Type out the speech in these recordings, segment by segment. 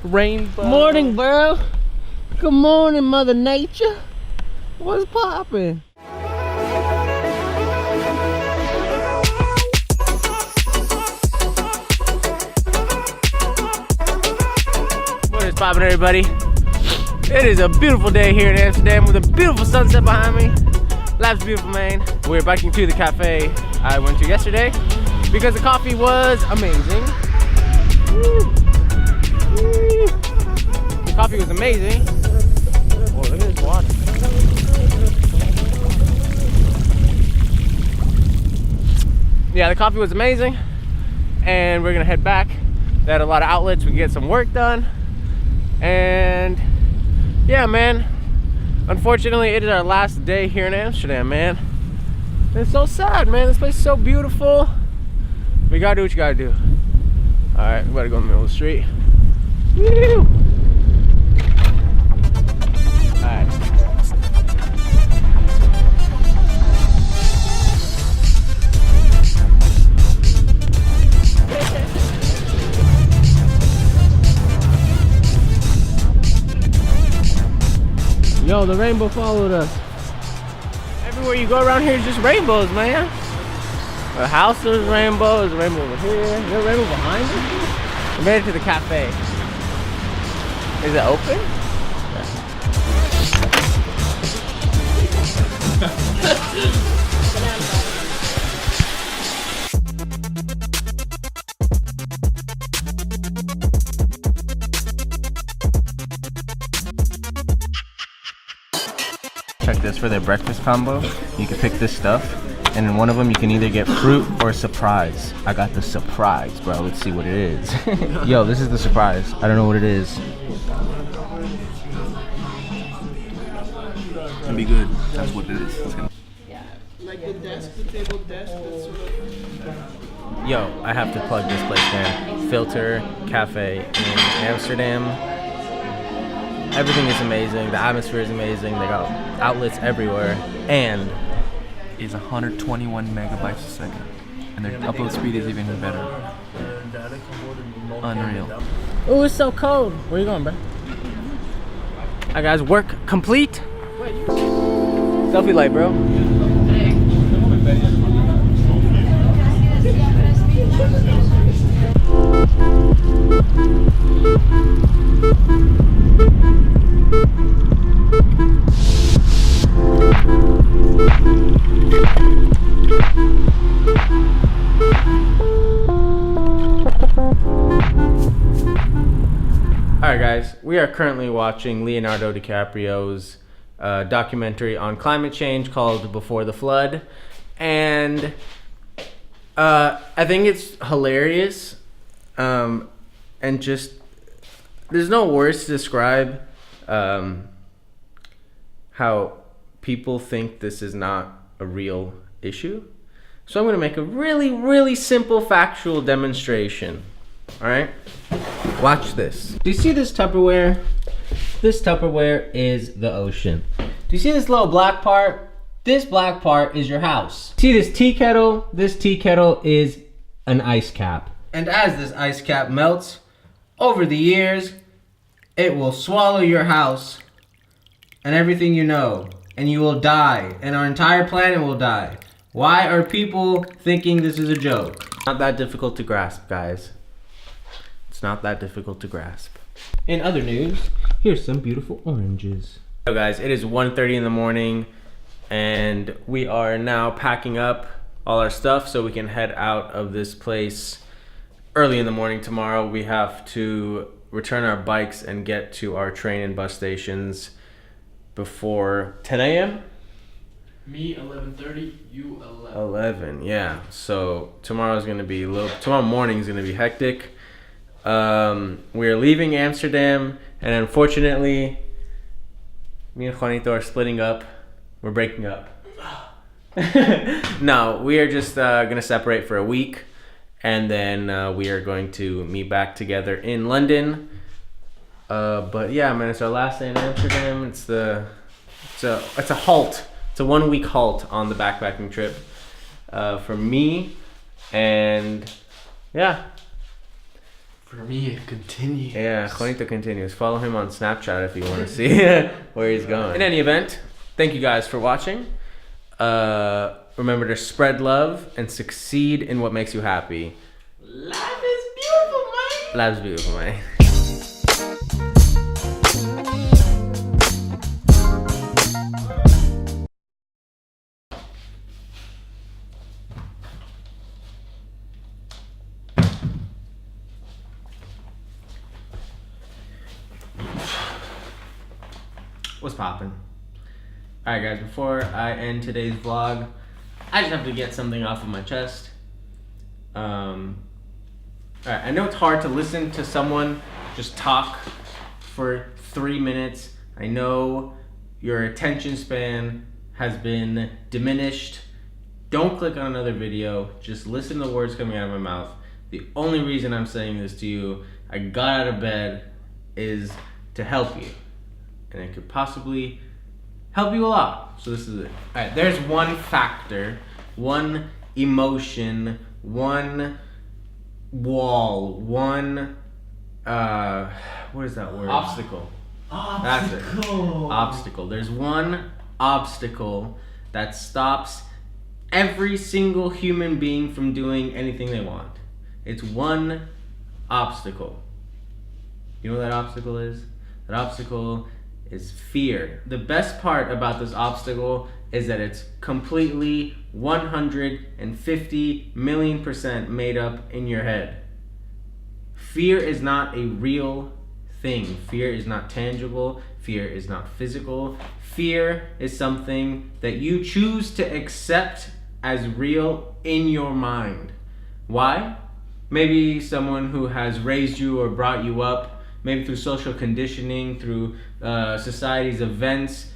rainbow. Morning, bro. Good morning, Mother Nature. What's poppin'? What is poppin', everybody? It is a beautiful day here in Amsterdam with a beautiful sunset behind me. Life's beautiful, man. We're biking to the cafe I went to yesterday because the coffee was amazing. The coffee was amazing. Oh, look at this water. Yeah, the coffee was amazing. And we're gonna head back. They had a lot of outlets. We can get some work done. And yeah, man. Unfortunately, it is our last day here in Amsterdam, man. It's so sad, man. This place is so beautiful. But you gotta do what you gotta do. All right, we gotta go in the middle of the street. Woo! All right. Yo, the rainbow followed us. Everywhere you go around here is just rainbows, man. The house is rainbow. There's a rainbow over here. Is there a rainbow behind us? We made it to the cafe. Is it open? Check this for their breakfast combo. You can pick this stuff, and in one of them you can either get fruit or a surprise. I got the surprise, bro. Let's see what it is. Yo, this is the surprise. I don't know what it is. It'll be good. That's what it is. It's gonna... Like the desk, the table desk, that's sort of... Yo, I have to plug this place, man. Filter Cafe in Amsterdam. Everything is amazing. The atmosphere is amazing. They got outlets everywhere. And It's 121 megabytes a second. And their upload speed is even better. Unreal. oh, it's so cold. Where you going, bro? Alright, guys, work complete. Selfie light, bro. Alright guys, we are currently watching Leonardo DiCaprio's documentary on climate change called Before the Flood, and I think it's hilarious, and just there's no words to describe how people think this is not a real issue. So I'm going to make a really simple factual demonstration. Alright? Watch this. Do you see this Tupperware? This Tupperware is the ocean. Do you see this little black part? This black part is your house. See this tea kettle? This tea kettle is an ice cap. And as this ice cap melts, over the years, it will swallow your house and everything you know. And you will die. And our entire planet will die. Why are people thinking this is a joke? Not that difficult to grasp, guys. It's not that difficult to grasp. In other news, here's some beautiful oranges. So guys, it is 1:30 in the morning and we are now packing up all our stuff so we can head out of this place early in the morning tomorrow. We have to return our bikes and get to our train and bus stations before 10 a.m. Me, 11:30, you 11. 11, yeah. So tomorrow morning is gonna be hectic. We're leaving Amsterdam, and unfortunately, me and Juanito are splitting up. We're breaking up. No, we are just gonna separate for a week, and then we are going to meet back together in London. But yeah, man, it's our last day in Amsterdam. It's a halt. It's a 1 week halt on the backpacking trip for me, and yeah. For me, it continues. Yeah, Juanito continues. Follow him on Snapchat if you want to see where he's going. In any event, thank you guys for watching. Remember to spread love and succeed in what makes you happy. Life is beautiful, man. Life's beautiful, man. What's poppin'? Alright guys, before I end today's vlog, I just have to get something off of my chest. Alright, I know it's hard to listen to someone just talk for 3 minutes. I know your attention span has been diminished. Don't click on another video, just listen to the words coming out of my mouth. The only reason I'm saying this to you, I got out of bed, is to help you. And it could possibly help you a lot. So this is it. All right, there's one factor, one emotion, one wall, one, what is that word? Obstacle. That's it. Obstacle. There's one obstacle that stops every single human being from doing anything they want. It's one obstacle. You know what that obstacle is? That obstacle is fear. The best part about this obstacle is that it's completely 150 million% made up in your head. Fear is not a real thing. Fear is not tangible. Fear is not physical. Fear is something that you choose to accept as real in your mind. Why? Maybe someone who has raised you or brought you up, maybe through social conditioning, through society's events,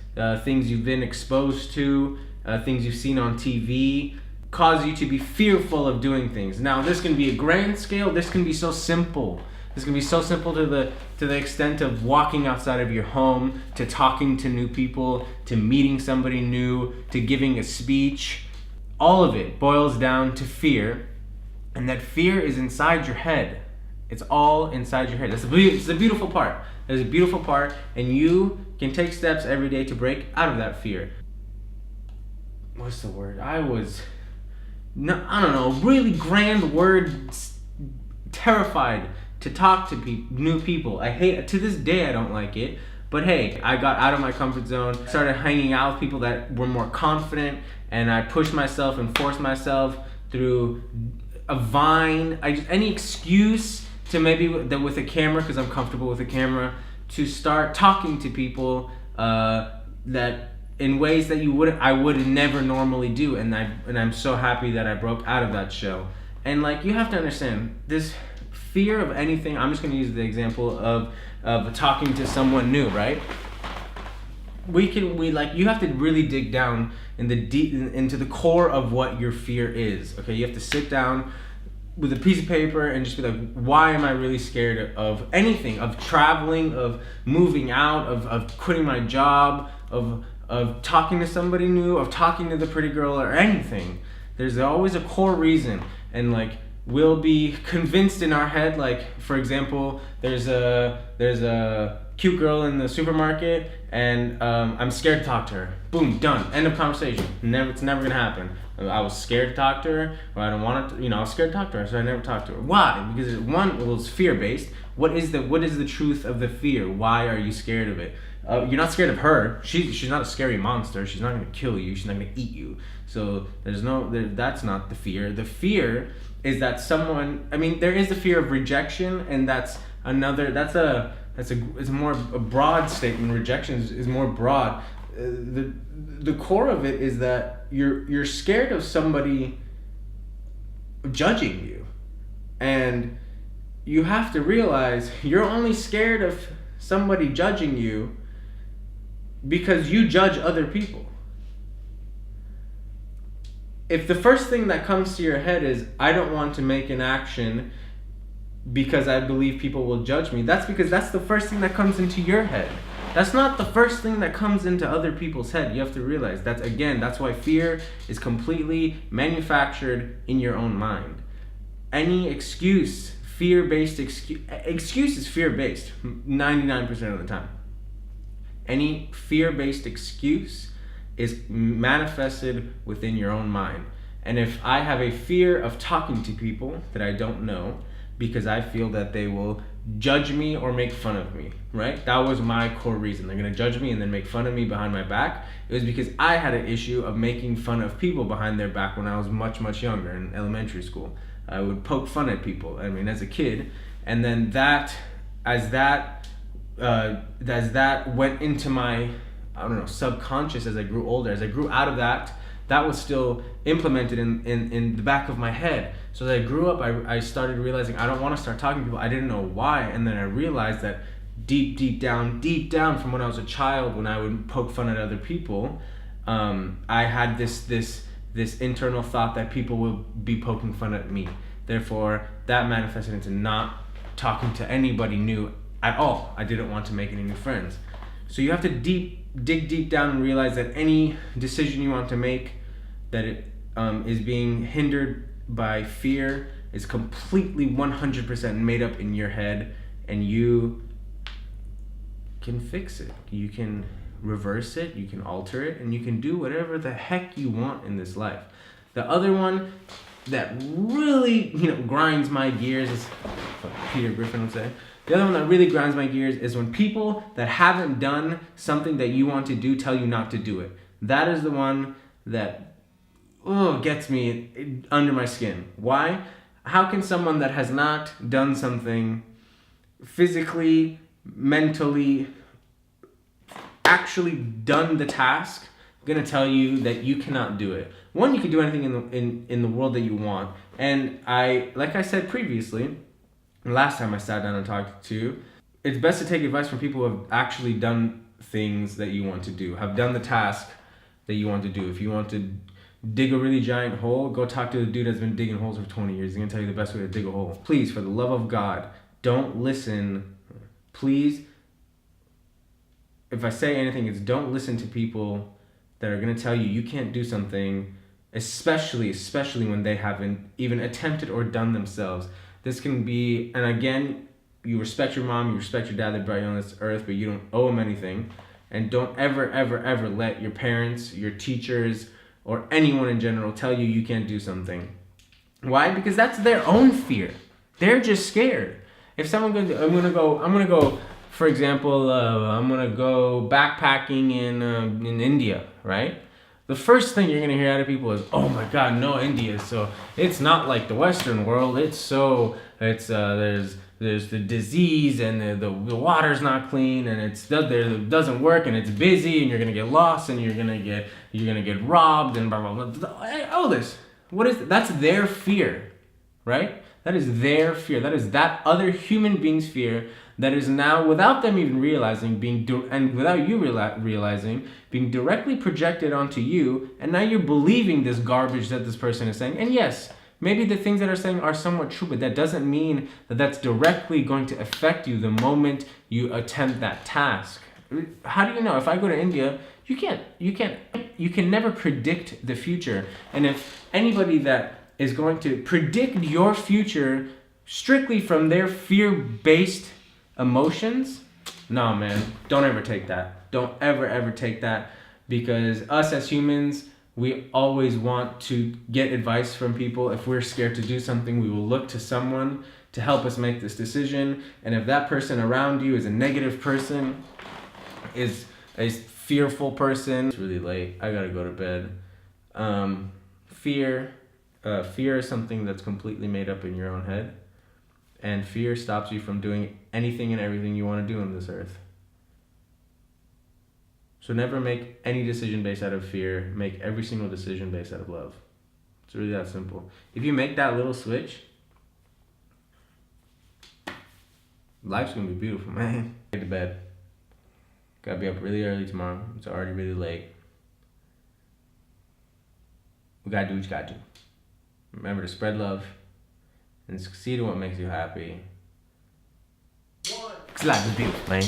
things you've been exposed to, things you've seen on TV, cause you to be fearful of doing things. Now, this can be a grand scale. This can be so simple. This can be so simple to the extent of walking outside of your home, to talking to new people, to meeting somebody new, to giving a speech. All of it boils down to fear, and that fear is inside your head. It's all inside your head. It's the beautiful part. There's a beautiful part, and you can take steps every day to break out of that fear. What's the word? I don't know, really grand word, terrified to talk to new people. I hate, to this day I don't like it, but hey, I got out of my comfort zone, started hanging out with people that were more confident, and I pushed myself and forced myself through a Vine, any excuse to maybe with a camera, because I'm comfortable with a camera, to start talking to people that in ways that I would never normally do, and I'm so happy that I broke out of that shell. And like, you have to understand, this fear of anything, I'm just gonna use the example of talking to someone new, right? You have to really dig down into the core of what your fear is. Okay, you have to sit down with a piece of paper and just be like, why am I really scared of anything? Of traveling, of moving out, of quitting my job, of talking to somebody new, of talking to the pretty girl, or anything. There's always a core reason, and like, we'll be convinced in our head, like, for example, there's a cute girl in the supermarket, and I'm scared to talk to her. Boom, done, end of conversation. It's never gonna happen. I was scared to talk to her, or I don't want to, I was scared to talk to her, so I never talked to her. Why? Because it's fear-based. What is the truth of the fear? Why are you scared of it? You're not scared of her. She's not a scary monster. She's not gonna kill you. She's not gonna eat you. So that's not the fear. The fear is that there is the fear of rejection, and it's more a broad statement. Rejection is more broad. The core of it is that you're scared of somebody judging you, and you have to realize you're only scared of somebody judging you because you judge other people. If the first thing that comes to your head is, I don't want to make an action because I believe people will judge me, that's because that's the first thing that comes into your head. That's not the first thing that comes into other people's head. You have to realize that's why fear is completely manufactured in your own mind. Any excuse, fear-based excuse is fear-based 99% of the time. Any fear-based excuse is manifested within your own mind. And if I have a fear of talking to people that I don't know because I feel that they will judge me or make fun of me, right? That was my core reason. They're gonna judge me and then make fun of me behind my back. It was because I had an issue of making fun of people behind their back when I was much, much younger in elementary school. I would poke fun at people, I mean, as a kid. And then as that went into my, I don't know, subconscious as I grew older, as I grew out of that was still implemented in the back of my head. So as I grew up, I started realizing I don't want to start talking to people. I didn't know why. And then I realized that deep down from when I was a child, when I would poke fun at other people, I had this internal thought that people will be poking fun at me. Therefore, that manifested into not talking to anybody new at all. I didn't want to make any new friends. So you have to dig deep down and realize that any decision you want to make that it is being hindered by fear is completely 100% made up in your head, and you can fix it. You can reverse it, you can alter it, and you can do whatever the heck you want in this life. The other one that really, grinds my gears is what Peter Griffin would say. The other one that really grinds my gears is when people that haven't done something that you want to do tell you not to do it. That is the one that gets me under my skin. Why? How can someone that has not done something physically, mentally, actually done the task, gonna tell you that you cannot do it? One, you can do anything in the world that you want. And like I said previously, last time I sat down and talked to you, it's best to take advice from people who have actually done things that you want to do, have done the task that you want to do. If you want to dig a really giant hole, go talk to the dude that's been digging holes for 20 years. He's gonna tell you the best way to dig a hole. Please, for the love of God, don't listen. Please, if I say anything, it's don't listen to people that are gonna tell you you can't do something, especially when they haven't even attempted or done themselves. This can be, and again, you respect your mom, you respect your dad that brought you on this earth, but you don't owe them anything. And don't ever let your parents, your teachers, or anyone in general tell you you can't do something. Why? Because that's their own fear. They're just scared. If someone goes, I'm gonna go, for example, I'm gonna go backpacking in India, right? The first thing you're gonna hear out of people is, "Oh my God, no, India. So it's not like the Western world. There's the disease and the water's not clean and it doesn't work and it's busy and you're gonna get lost and you're gonna get robbed and blah blah blah." All this. What is that's their fear, right? That is their fear. That is that other human being's fear that is now, without them even realizing, and without you realizing, being directly projected onto you, and now you're believing this garbage that this person is saying. And yes, maybe the things that are saying are somewhat true, but that doesn't mean that that's directly going to affect you the moment you attempt that task. How do you know? If I go to India, you can never predict the future. And if anybody that is going to predict your future strictly from their fear-based emotions, no, man, don't ever take that. Don't ever take that, because us as humans, we always want to get advice from people. If we're scared to do something, we will look to someone to help us make this decision. And if that person around you is a negative person, is a fearful person, it's really late, I gotta go to bed. Fear is something that's completely made up in your own head. And fear stops you from doing anything and everything you want to do on this earth. So never make any decision based out of fear. Make every single decision based out of love. It's really that simple. If you make that little switch, life's going to be beautiful, man. Get to bed. Gotta be up really early tomorrow. It's already really late. We gotta do what you gotta do. Remember to spread love and succeed in what makes you happy. 'Cause life is beautiful, man.